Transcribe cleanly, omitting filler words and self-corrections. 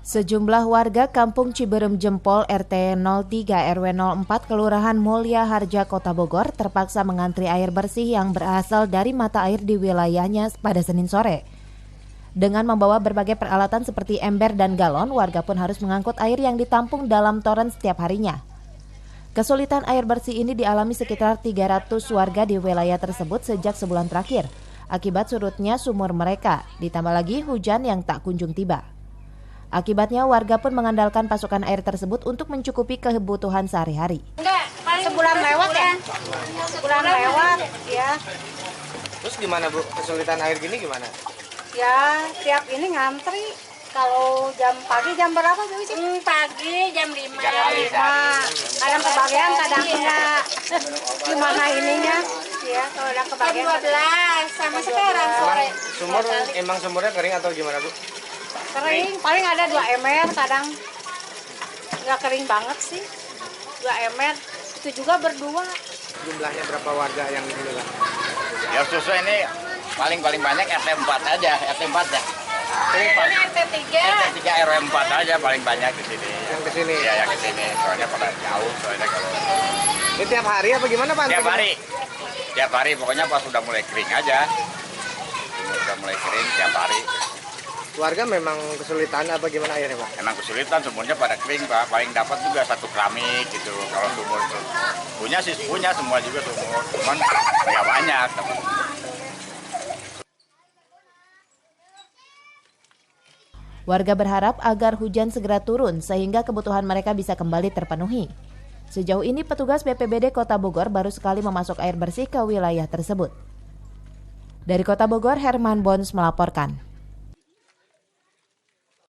Sejumlah warga Kampung Ciberem Jempol RT 03 RW 04 Kelurahan Mulya Harja Kota Bogor terpaksa mengantri air bersih yang berasal dari mata air di wilayahnya pada Senin sore. Dengan membawa berbagai peralatan seperti ember dan galon, warga pun harus mengangkut air yang ditampung dalam toren setiap harinya. Kesulitan air bersih ini dialami sekitar 300 warga di wilayah tersebut sejak sebulan terakhir, akibat surutnya sumur mereka, ditambah lagi hujan yang tak kunjung tiba. Akibatnya warga pun mengandalkan pasokan air tersebut untuk mencukupi kebutuhan sehari-hari. Sebulan lewat ya? Sebulan lewat, ya. Terus gimana Bu? Kesulitan air gini gimana? Ya, tiap ini ngantri. Kalau jam pagi jam berapa Bu? Pagi jam 5. Kadang kebagian, kadang enggak. Gimana ininya? Ya, kalau udah kebagian. Jam 12 sama sekarang sore. Emang sumurnya kering atau gimana Bu? Kering, paling ada 2 ember, kadang nggak kering banget sih. 2 ember, itu juga berdua. Jumlahnya berapa warga yang di sini? Ya susu ini paling banyak RT 4 aja, RT 4 ya. RT 3. RT 3 RW 4 aja paling banyak di sini. Yang ke sini? Ya, yang ke sini. Soalnya pada jauh, soalnya kalau. Ini tiap hari apa gimana Pak? Tiap hari, pokoknya pas sudah mulai kering aja. Sudah mulai kering tiap hari. Warga memang kesulitan apa gimana airnya Pak? Emang kesulitan, sumurnya pada kering Pak. Paling dapat juga 1 keramik gitu. Kalau sumur itu punya semua juga sumur, cuman nggak banyak. Warga berharap agar hujan segera turun sehingga kebutuhan mereka bisa kembali terpenuhi. Sejauh ini petugas BPBD Kota Bogor baru sekali memasok air bersih ke wilayah tersebut. Dari Kota Bogor, Herman Bons melaporkan.